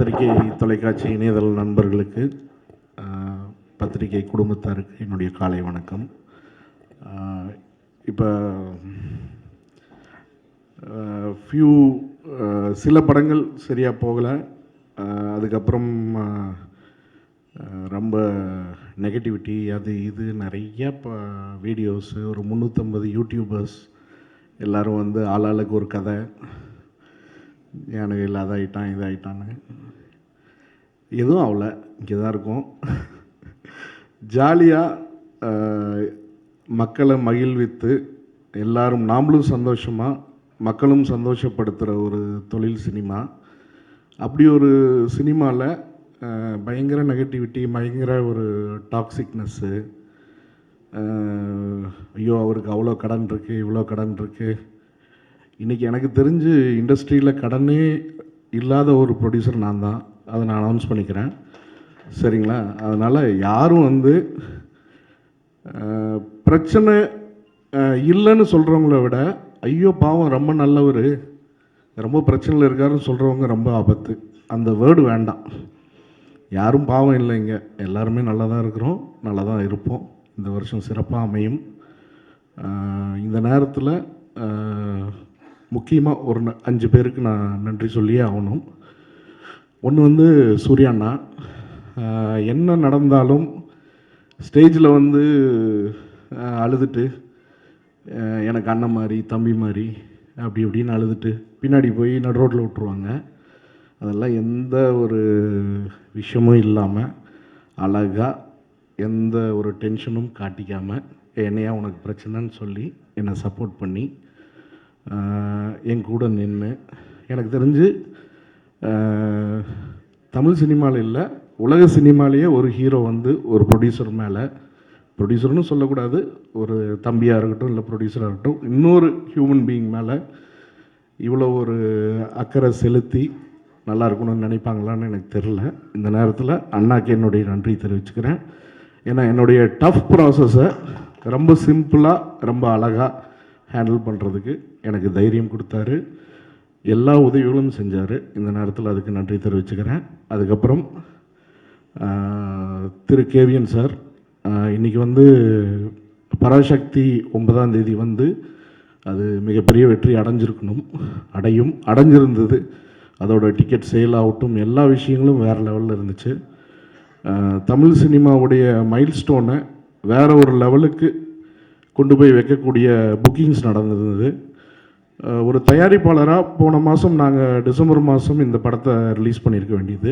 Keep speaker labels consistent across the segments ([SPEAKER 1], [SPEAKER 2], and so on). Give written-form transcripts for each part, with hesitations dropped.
[SPEAKER 1] பத்திரிகை தொலைக்காட்சி இணையதள நண்பர்களுக்கு, பத்திரிகை குடும்பத்தாருக்கு என்னுடைய காலை வணக்கம். இப்போ சில படங்கள் சரியாக போகலை. அதுக்கப்புறம் ரொம்ப நெகட்டிவிட்டி அது இது நிறைய வீடியோஸு, ஒரு 350 யூடியூபர்ஸ் எல்லோரும் வந்து ஆளாளுக்கு ஒரு கதை, எனக்கு இல்லாத ஆகிட்டான் இது ஆகிட்டான்னு. எதுவும் ஆகலை, இங்கே தான் இருக்கும். ஜாலியாக மக்களை மகிழ்வித்து எல்லாரும் நாமளும் சந்தோஷமாக மக்களும் சந்தோஷப்படுத்துகிற ஒரு தொழில் சினிமா. அப்படி ஒரு சினிமாவில் பயங்கர நெகட்டிவிட்டி, பயங்கர ஒரு டாக்ஸிக்னஸ்ஸு, ஐயோ அவருக்கு அவ்வளோ கடன் இருக்குது, இவ்வளோ கடன் இருக்குது. இன்றைக்கி எனக்கு தெரிஞ்சு இண்டஸ்ட்ரியில் கடனே இல்லாத ஒரு ப்ரொடியூசர் நான் தான். அதை நான் அனௌன்ஸ் பண்ணிக்கிறேன், சரிங்களா? அதனால் யாரும் வந்து பிரச்சனை இல்லைன்னு சொல்கிறவங்கள விட, ஐயோ பாவம் ரொம்ப நல்லவர், ரொம்ப பிரச்சனையில் இருக்காருன்னு சொல்கிறவங்க ரொம்ப ஆபத்து. அந்த வேர்டு வேண்டாம். யாரும் பாவம் இல்லைங்க, எல்லாருமே நல்லா தான் இருக்கிறோம், நல்லா தான் இருப்போம். இந்த வருஷம் சிறப்பாக அமையும். இந்த நேரத்தில் முக்கியமாக ஒரு 5 பேருக்கு நான் நன்றி சொல்லியே ஆகணும். ஒன்று வந்து சூர்யாண்ணா. என்ன நடந்தாலும் ஸ்டேஜில் வந்து அழுதுட்டு, எனக்கு அண்ணன் மாதிரி தம்பி மாதிரி அப்படி இப்படின்னு அழுதுட்டு பின்னாடி போய் நடு ரோட்டில் விட்டுருவாங்க. அதெல்லாம் எந்த ஒரு விஷயமும் இல்லாமல் அழகாக எந்த ஒரு டென்ஷனும் காட்டிக்காமல், என்னையா உனக்கு பிரச்சனைன்னு சொல்லி என்னை சப்போர்ட் பண்ணி என் கூட நின்று, எனக்கு தெரிஞ்சு தமிழ் சினிமாவில் இல்லை, உலக சினிமாலேயே ஒரு ஹீரோ வந்து ஒரு ப்ரொடியூசர் மேலே, ப்ரொடியூசர்னு சொல்லக்கூடாது, ஒரு தம்பியாக இருக்கட்டும் இல்லை ப்ரொடியூசராக இருக்கட்டும், இன்னொரு ஹியூமன் பீயிங் மேலே இவ்வளோ ஒரு அக்கறை செலுத்தி நல்லா இருக்கணும்னு நினைப்பாங்களான்னு எனக்கு தெரில. இந்த நேரத்தில் அண்ணாக்கு என்னுடைய நன்றி தெரிவிச்சுக்கிறேன். ஏன்னா என்னுடைய டஃப் ப்ராசஸை ரொம்ப சிம்பிளாக ரொம்ப அழகாக ஹேண்டில் பண்ணுறதுக்கு எனக்கு தைரியம் கொடுத்தாரு, எல்லா உதவிகளும் செஞ்சார். இந்த நேரத்தில் அதுக்கு நன்றி தெரிவிச்சுக்கிறேன். அதுக்கப்புறம் திரு கேவிஎன் சார், இன்றைக்கி வந்து பராசக்தி 9ஆம் தேதி வந்து அது மிகப்பெரிய வெற்றி அடைஞ்சிருந்தது. அதோட டிக்கெட் சேல் ஆகட்டும், எல்லா விஷயங்களும் வேறு லெவலில் இருந்துச்சு. தமிழ் சினிமாவுடைய மைல்ஸ்டோனை வேறு ஒரு லெவலுக்கு கொண்டு போய் வைக்கக்கூடிய புக்கிங்ஸ் நடந்தது. ஒரு தயாரிப்பாளராக போன மாதம் நாங்கள் டிசம்பர் மாதம் இந்த படத்தை ரிலீஸ் பண்ணியிருக்க வேண்டியது.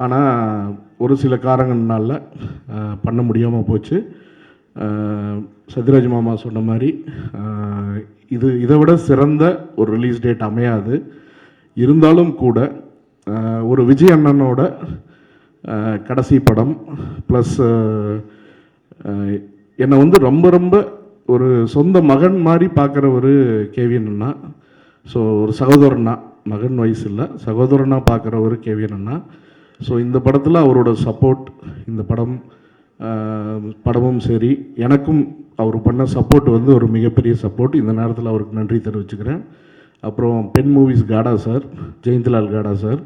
[SPEAKER 1] ஆனால் ஒரு சில காரணங்கள்னால பண்ண முடியாமல் போச்சு. சத்யராஜ் மாமா சொன்ன மாதிரி இதை விட சிறந்த ஒரு ரிலீஸ் டேட் அமையாது. இருந்தாலும் கூட ஒரு விஜய் அண்ணனோட கடைசி படம் ப்ளஸ் என்னை வந்து ரொம்ப ரொம்ப ஒரு சொந்த மகன் மாதிரி பார்க்குற ஒரு கேவிஎன் அண்ணா. ஸோ ஒரு சகோதரனா, மகன் வயசு இல்லை, சகோதரனாக பார்க்குற ஒரு கேவிஎன் அண்ணா. ஸோ இந்த படத்தில் அவரோட சப்போர்ட், இந்த படமும் சரி, எனக்கும் அவர் பண்ண சப்போர்ட் வந்து ஒரு மிகப்பெரிய சப்போர்ட். இந்த நேரத்தில் அவருக்கு நன்றி தெரிவிச்சுக்கிறேன். அப்புறம் பென் மூவிஸ் காடா சார், ஜெயந்த்லால் காடா சார்,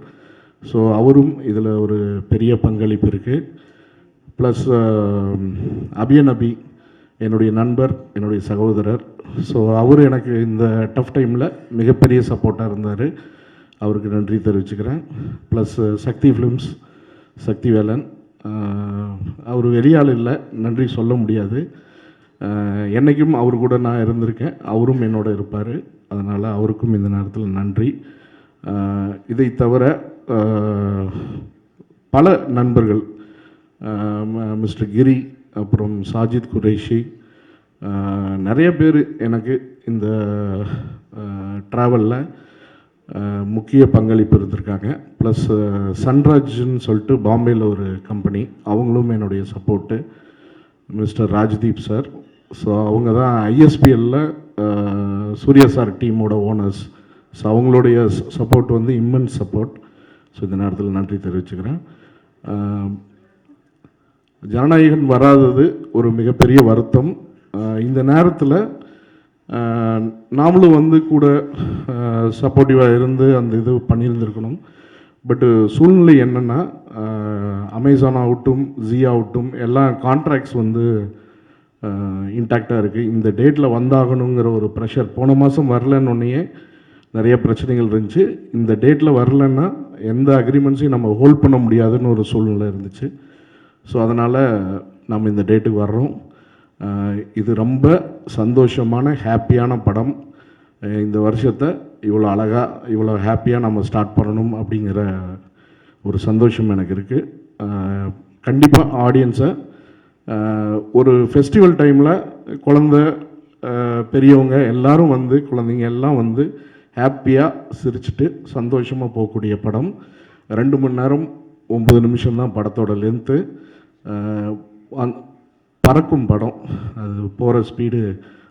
[SPEAKER 1] ஸோ அவரும் இதில் ஒரு பெரிய பங்களிப்பு இருக்குது. ப்ளஸ் அபியநபி என்னுடைய நண்பர், என்னுடைய சகோதரர். ஸோ அவர் எனக்கு இந்த டஃப் டைமில் மிகப்பெரிய சப்போர்ட்டாக இருந்தார், அவருக்கு நன்றி தெரிவிச்சுக்கிறேன். ப்ளஸ் சக்தி ஃபிலிம்ஸ், சக்தி வேலன், அவர் வெளியாள் இல்லை, நன்றி சொல்ல முடியாது. என்றைக்கும் அவர் கூட நான் இருந்திருக்கேன், அவரும் என்னோட இருப்பார். அதனால் அவருக்கும் இந்த நேரத்தில் நன்றி. இதை தவிர பல நண்பர்கள், மிஸ்டர் கிரி, அப்புறம் சாஜித் குரேஷி, நிறைய பேர் எனக்கு இந்த ட்ராவலில் முக்கிய பங்களிப்பு இருந்திருக்காங்க. ப்ளஸ் சன்ராஜ்னு சொல்லிட்டு பாம்பேயில் ஒரு கம்பெனி, அவங்களும் என்னுடைய support. Mister Rajdeep sir, so அவங்க தான் ஐஎஸ்பிஎல்லில் சூர்யா சார் டீமோட ஓனர்ஸ். ஸோ அவங்களுடைய சப்போர்ட் வந்து இம்மென்ஸ் சப்போர்ட். ஸோ இந்த நேரத்தில் நன்றி தெரிவிச்சுக்கிறேன். ஜனநாயகன் வராதது ஒரு மிகப்பெரிய வருத்தம். இந்த நேரத்தில் நாமளும் வந்து கூட சப்போர்ட்டிவாக இருந்து அந்த இது பண்ணியிருந்துருக்கணும். பட்டு சூழ்நிலை என்னென்னா அமேசான் ஆகட்டும், ஜி ஆகட்டும், எல்லா கான்ட்ராக்ட்ஸ் வந்து இன்டாக்டாக இருக்குது. இந்த டேட்டில் வந்தாகணுங்கிற ஒரு ப்ரெஷர் போன மாதம் வரலன்னொன்னே நிறைய பிரச்சனைகள் இருந்துச்சு. இந்த டேட்டில் வரலன்னா எந்த அக்ரிமெண்ட்ஸையும் நம்ம ஹோல்ட் பண்ண முடியாதுன்னு ஒரு சூழ்நிலை இருந்துச்சு. ஸோ அதனால் நம்ம இந்த டேட்டுக்கு வர்றோம். இது ரொம்ப சந்தோஷமான ஹாப்பியான படம். இந்த வருஷத்தை இவ்வளோ அழகாக இவ்வளோ ஹாப்பியாக நம்ம ஸ்டார்ட் பண்ணணும் அப்படிங்கிற ஒரு சந்தோஷம் எனக்கு இருக்குது. கண்டிப்பாக ஆடியன்ஸை ஒரு ஃபெஸ்டிவல் டைமில் பெரியவங்க எல்லோரும் வந்து குழந்தைங்க எல்லாம் வந்து ஹாப்பியாக சிரிச்சுட்டு சந்தோஷமாக போகக்கூடிய படம். 2 மணி நேரம் 9 நிமிஷம் தான் படத்தோட லென்த்து. பறக்கும் படம், அது போகிற ஸ்பீடு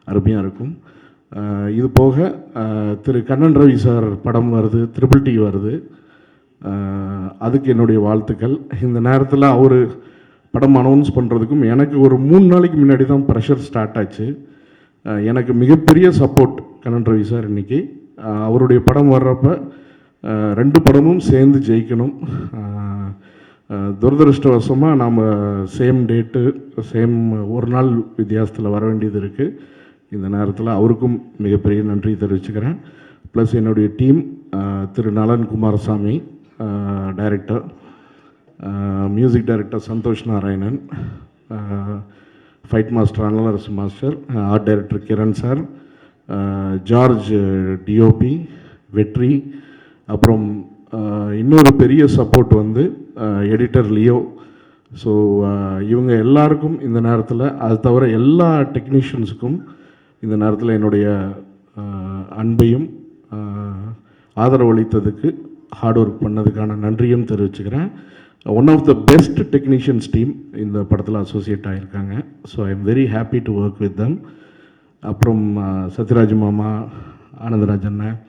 [SPEAKER 1] அருமையாக இருக்கும். இது போக திரு கண்ணன் ரவி சார் படம் வருது, ட்ரிபிள் டி வருது. அதுக்கு என்னுடைய வாழ்த்துக்கள். இந்த நேரத்தில் அவர் படம் அனௌன்ஸ் பண்ணுறதுக்கும் எனக்கு ஒரு 3 நாளைக்கு முன்னாடி தான் ப்ரெஷர் ஸ்டார்ட் ஆச்சு. எனக்கு மிகப்பெரிய சப்போர்ட் கண்ணன் ரவி சார். இன்றைக்கி அவருடைய படம் வர்றப்ப 2 படமும் சேர்ந்து ஜெயிக்கணும். துரதிருஷ்டவசமாக நாம் சேம் டேட்டு சேம் ஒரு நாள் வித்தியாசத்தில் வர வேண்டியது இருக்குது. இந்த நேரத்தில் அவருக்கும் மிகப்பெரிய நன்றி தெரிவிச்சுக்கிறேன். ப்ளஸ் என்னுடைய team Thiru Nalan Kumarasamy director, music director Santhosh Narayanan, fight master Analarasu master, art director Kiran sir, George DOP, Vetri, அப்புறம் இன்னொரு பெரிய சப்போர்ட் வந்து எடிட்டர் லியோ. ஸோ இவங்க எல்லாருக்கும் இந்த நேரத்தில், அது தவிர எல்லா டெக்னீஷியன்ஸுக்கும் இந்த நேரத்தில் என்னுடைய அன்பையும் ஆதரவளித்ததுக்கு, ஹார்ட் ஒர்க் பண்ணதுக்கான நன்றியும் தெரிவிச்சுக்கிறேன். One of the best technicians team இந்த படத்தில் அசோசியேட் ஆகியிருக்காங்க. So I am very happy to work with them. அப்புறம் சத்யராஜ் மாமா, ஆனந்தராஜ் அண்ணன்,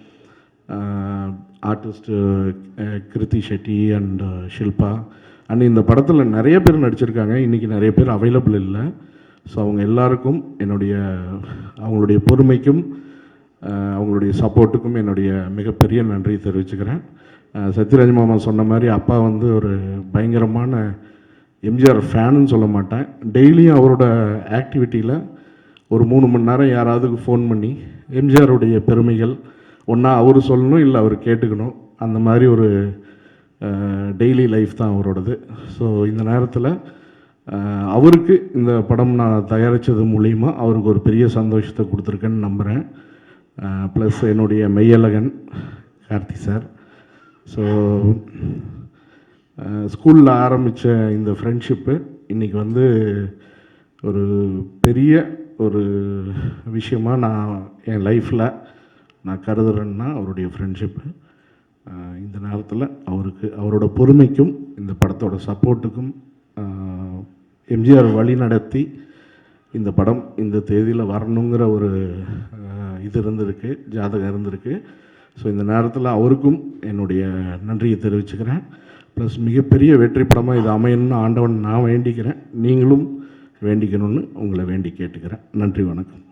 [SPEAKER 1] artist Krithi Shetty and Shilpa and இந்த படத்தில் நிறைய பேர் நடிச்சிருக்காங்க. இன்றைக்கி நிறைய பேர் அவைலபிள் இல்லை. ஸோ அவங்க எல்லாருக்கும் அவங்களுடைய பொறுமைக்கும் அவங்களுடைய சப்போர்ட்டுக்கும் என்னுடைய மிகப்பெரிய நன்றி தெரிவிச்சுக்கிறேன். சத்யராஜ் மாமா சொன்ன மாதிரி அப்பா வந்து ஒரு பயங்கரமான எம்ஜிஆர் ஃபேனுன்னு சொல்ல மாட்டேன். டெய்லியும் அவரோட ஆக்டிவிட்டியில் ஒரு 3 மணி நேரம் யாராவதுக்கு ஃபோன் பண்ணி எம்ஜிஆருடைய பெருமைகள் ஒன்றா அவர் சொல்லணும், இல்லை அவர் கேட்டுக்கணும். அந்த மாதிரி ஒரு டெய்லி லைஃப் தான் அவரோடது. ஸோ இந்த நேரத்தில் அவருக்கு இந்த படம் நான் தயாரித்தது மூலிமா அவருக்கு ஒரு பெரிய சந்தோஷத்தை கொடுத்துருக்கேன்னு நம்புகிறேன். ப்ளஸ் என்னுடைய மெய்யழகன் கார்த்தி சார். ஸோ ஸ்கூலில் ஆரம்பித்த இந்த ஃப்ரெண்ட்ஷிப்பு இன்றைக்கி வந்து ஒரு பெரிய ஒரு விஷயமாக நான் என் லைஃப்பில் நான் கருதுறேன்னா அவருடைய ஃப்ரெண்ட்ஷிப்பு. இந்த நேரத்தில் அவரோட பொறுமைக்கும் இந்த படத்தோட சப்போர்ட்டுக்கும் எம்ஜிஆர் வழி நடத்தி இந்த படம் இந்த தேதியில் வரணுங்கிற ஒரு இது இருந்திருக்கு, ஜாதகம் இருந்திருக்கு. ஸோ இந்த நேரத்தில் அவருக்கும் என்னுடைய நன்றியை தெரிவிச்சுக்கிறேன். ப்ளஸ் மிகப்பெரிய வெற்றி படமாக இது அமையணும்னு ஆண்டவன் நான் வேண்டிக்கிறேன். நீங்களும் வேண்டிக்கணும்னு உங்களை வேண்டி கேட்டுக்கிறேன். நன்றி, வணக்கம்.